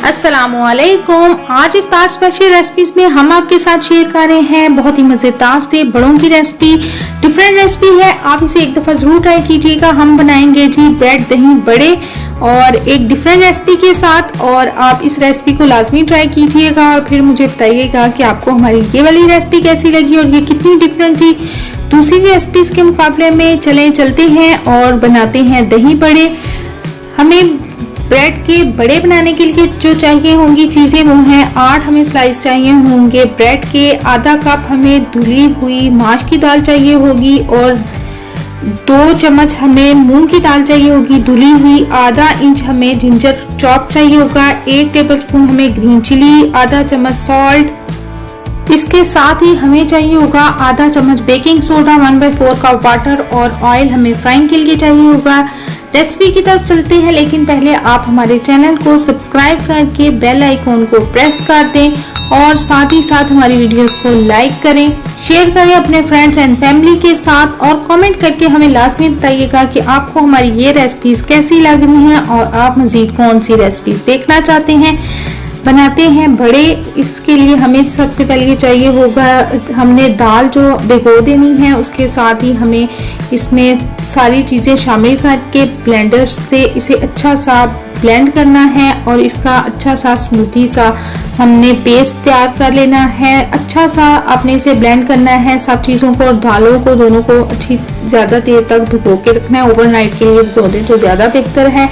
अस्सलामुअलैकुम। आज इफ्तार special recipes में हम आपके साथ शेयर कर रहे हैं बहुत ही मजेदार से बड़ों की रेसिपी। डिफरेंट रेसिपी है, आप इसे एक दफा जरूर ट्राई कीजिएगा। हम बनाएंगे जी ब्रेड दही बड़े और एक डिफरेंट रेसिपी के साथ, और आप इस रेसिपी को लाजमी ट्राई कीजिएगा और फिर मुझे बताइएगा कि आपको हमारी ये वाली रेसिपी कैसी लगी और ये कितनी डिफरेंट थी दूसरी रेसिपीज के मुकाबले में। चलते हैं और बनाते हैं दही बड़े। हमें ब्रेड के बड़े बनाने के लिए जो चाहिए होंगी चीजें वो हैं 8 हमें स्लाइस चाहिए होंगे ब्रेड के, आधा कप हमें धुली हुई माश की दाल चाहिए होगी और 2 चम्मच हमें मूंग की दाल चाहिए होगी धुली हुई, आधा इंच हमें जिंजर चॉप चाहिए होगा, 1 टेबलस्पून हमें ग्रीन चिली, आधा चम्मच सॉल्ट। इसके साथ ही हमें चाहिए होगा आधा चम्मच बेकिंग सोडा, 1/4 कप वाटर और ऑयल हमें फ्राइंग के लिए चाहिए होगा। रेसिपी की तरफ चलते हैं, लेकिन पहले आप हमारे चैनल को सब्सक्राइब करके बेल आइकॉन को प्रेस कर दें और साथ ही साथ हमारी वीडियोस को लाइक करें, शेयर करें अपने फ्रेंड्स एंड फैमिली के साथ और कमेंट करके हमें लाजमी बताइएगा कि आपको हमारी ये रेसिपीज कैसी लग रही हैं और आप मजीद कौन सी रेसिपीज देखना चाहते हैं। बनाते हैं बड़े। इसके लिए हमें सबसे पहले ये चाहिए होगा, हमने दाल जो भिगो देनी है उसके साथ ही हमें इसमें सारी चीजें शामिल करके ब्लेंडर से इसे अच्छा सा ब्लेंड करना है और इसका अच्छा सा स्मूथी सा हमने पेस्ट तैयार कर लेना है। अच्छा सा आपने इसे ब्लेंड करना है सब चीजों को और दालों को दोनों को अच्छी ज्यादा देर तक भिगो के रखना है। ओवरनाइट के लिए भिगो दें तो ज्यादा बेहतर है।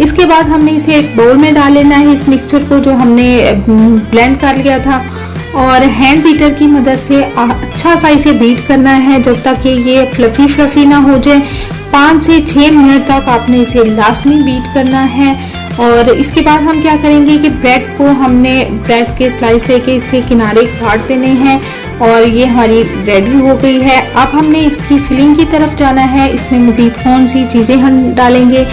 इसके बाद हमने इसे एक बाउल में डाल लेना है इस मिक्सचर को जो हमने ब्लेंड कर लिया था और हैंड बीटर की मदद से अच्छा सा इसे बीट करना है जब तक कि ये फ्लफी ना हो जाए। 5 से 6 मिनट तक आपने इसे लाजमी बीट करना है। और इसके बाद हम क्या करेंगे कि ब्रेड को हमने ब्रेड के स्लाइस लेके इसके किनारे काट देने हैं और ये हमारी रेडी हो गई है। अब हमने इसकी फिलिंग की तरफ जाना है। इसमें मजीद कौन सी चीजें हम डालेंगे।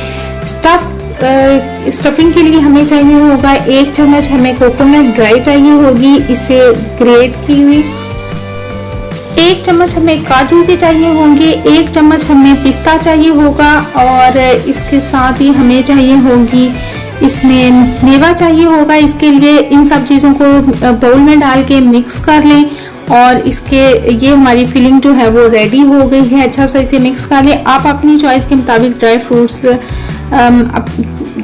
स्टफिंग के लिए हमें चाहिए होगा 1 चम्मच हमें कोकोनट ड्राई चाहिए होगी, इसे ग्रेट की हुई। 1 चम्मच हमें काजू के चाहिए होंगे, 1 चम्मच हमें पिस्ता चाहिए होगा और इसके साथ ही हमें चाहिए होगी इसमें मेवा चाहिए होगा। इसके लिए इन सब चीजों को बाउल में डाल के मिक्स कर लें और इसके ये हमारी फिलिंग जो है वो रेडी हो गई है। अच्छा सा इसे मिक्स कर लें। आप अपनी चॉइस के मुताबिक ड्राई फ्रूट्स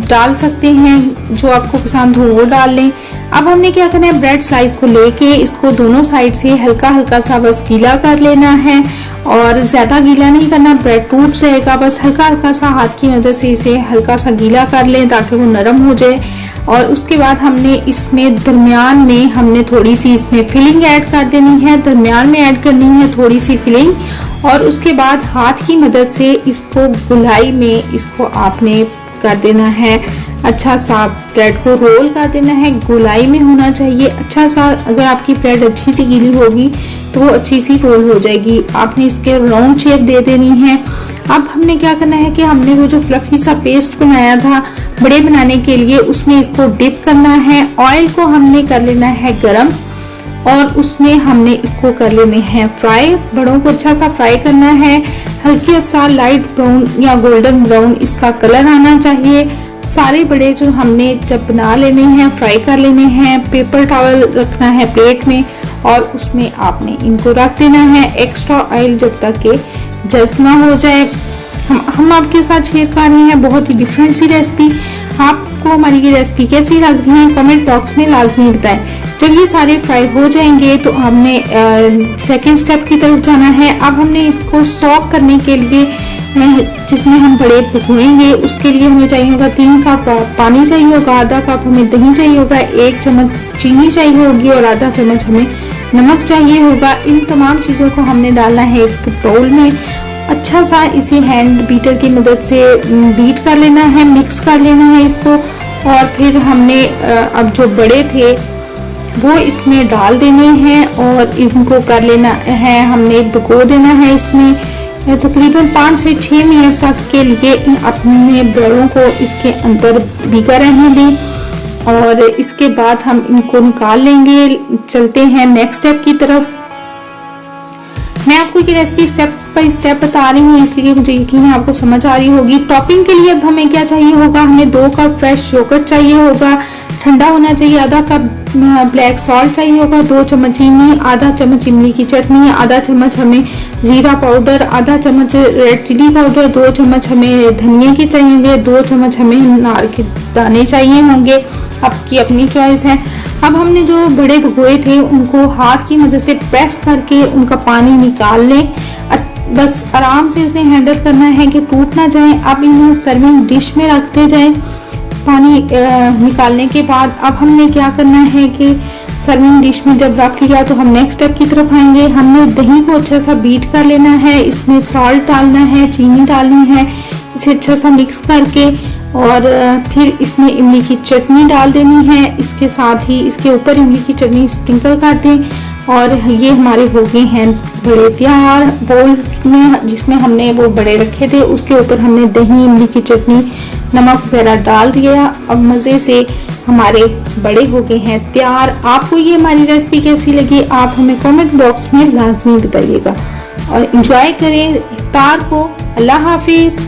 डाल सकते हैं, जो आपको पसंद हो वो डाल लें। अब हमने क्या करना है, ब्रेड स्लाइस को लेके इसको दोनों साइड से हल्का हल्का सा बस गीला कर लेना है और ज्यादा गीला नहीं करना, ब्रेड टूट जाएगा। बस हल्का हल्का सा हाथ की मदद से इसे हल्का सा गीला कर लें ताकि वो नरम हो जाए। और उसके बाद हमने इसमें दरमियान में हमने थोड़ी सी इसमें फिलिंग ऐड कर देनी है, दरमियान में ऐड करनी है थोड़ी सी फिलिंग और उसके बाद हाथ की मदद से इसको गुलाई में इसको आपने कर देना है। अच्छा सा ब्रेड को रोल कर देना है, गोलाई में होना चाहिए अच्छा सा। अगर आपकी ब्रेड अच्छी सी गीली होगी तो वो अच्छी सी रोल हो जाएगी। आपने इसके राउंड शेप दे देनी है। अब हमने क्या करना है कि हमने वो जो फ्लफी सा पेस्ट बनाया था बड़े बनाने के लिए उसमें इसको डिप करना है। ऑयल को हमने कर लेना है गरम और उसमें हमने इसको कर लेने हैं फ्राई। बड़ों को अच्छा सा फ्राई करना है, हल्की सा लाइट ब्राउन या गोल्डन ब्राउन इसका कलर आना चाहिए। सारे बड़े जो हमने जब बना लेने हैं फ्राई कर लेने हैं। पेपर टॉवल रखना है प्लेट में और उसमें आपने इनको रख देना है एक्स्ट्रा ऑयल जब तक के जज्ब ना हो जाए। हम आपके साथ शेयर कर रहे हैं बहुत ही डिफरेंट सी रेसिपी। आपको हमारी ये रेसिपी कैसी लग रही है कमेंट बॉक्स में लाजमी बताएं। जब ये सारे फ्राई हो जाएंगे तो हमने सेकेंड स्टेप की तरफ जाना है। अब हमने इसको सॉक करने के लिए जिसमें हम बड़े भिगोएंगे उसके लिए हमें चाहिए होगा 3 कप पानी चाहिए होगा, आधा कप हमें दही चाहिए होगा, 1 चम्मच चीनी चाहिए होगी और आधा चम्मच हमें नमक चाहिए होगा। इन तमाम चीजों को हमने डालना है एक बाउल में। अच्छा सा इसे हैंड बीटर की मदद से बीट कर लेना है, मिक्स कर लेना है इसको और फिर हमने अब जो बड़े थे वो इसमें डाल देने हैं और इनको कर लेना है, हमने भिगो देना है इसमें तकरीबन 5 से 6 मिनट तक के लिए अपने ब्रेडों को इसके अंदर भिगा रहने दें और इसके बाद हम इनको निकाल लेंगे। चलते हैं नेक्स्ट स्टेप की तरफ। मैं आपको ये रेसिपी स्टेप बाय स्टेप बता रही हूँ इसलिए मुझे यकीन है आपको समझ आ रही होगी। टॉपिंग के लिए अब हमें क्या चाहिए होगा, हमें 2 कप फ्रेश योगर्ट चाहिए होगा, ठंडा होना चाहिए। आधा कप ब्लैक सॉल्ट चाहिए होगा, 2 चम्मच चीनी, आधा चम्मच इमली की चटनी, आधा चम्मच हमें जीरा पाउडर, आधा चम्मच रेड चिली पाउडर, 2 चम्मच हमें धनिया के चाहिए, 2 चम्मच हमें नार के दाने चाहिए होंगे, आपकी अपनी चॉइस है। अब हमने जो बड़े भिगोए थे उनको हाथ की मदद से प्रेस करके उनका पानी निकाल लें। बस आराम से इसे हैंडल करना है कि टूट ना जाए। अब इन्हें सर्विंग डिश में रखते जाएं। पानी निकालने के बाद अब हमने क्या करना है कि सर्विंग डिश में जब रख लिया तो हम नेक्स्ट स्टेप की तरफ आएंगे। हमने दही को अच्छा सा बीट कर लेना है, इसमें सॉल्ट डालना है, चीनी डालनी है, इसे अच्छा सा मिक्स करके और फिर इसमें इमली की चटनी डाल देनी है। इसके साथ ही इसके ऊपर इमली की चटनी स्प्रिंकल कर दें और ये हमारे हो गए हैं बड़े तैयार। बोल में जिसमें हमने वो बड़े रखे थे उसके ऊपर हमने दही, इमली की चटनी, नमक वगैरह डाल दिया। अब मज़े से हमारे बड़े हो गए हैं तैयार। आपको ये हमारी रेसिपी कैसी लगी आप हमें कमेंट बॉक्स में लाजमी बताइएगा और एंजॉय करें इफ्तार को। अल्लाह हाफिज।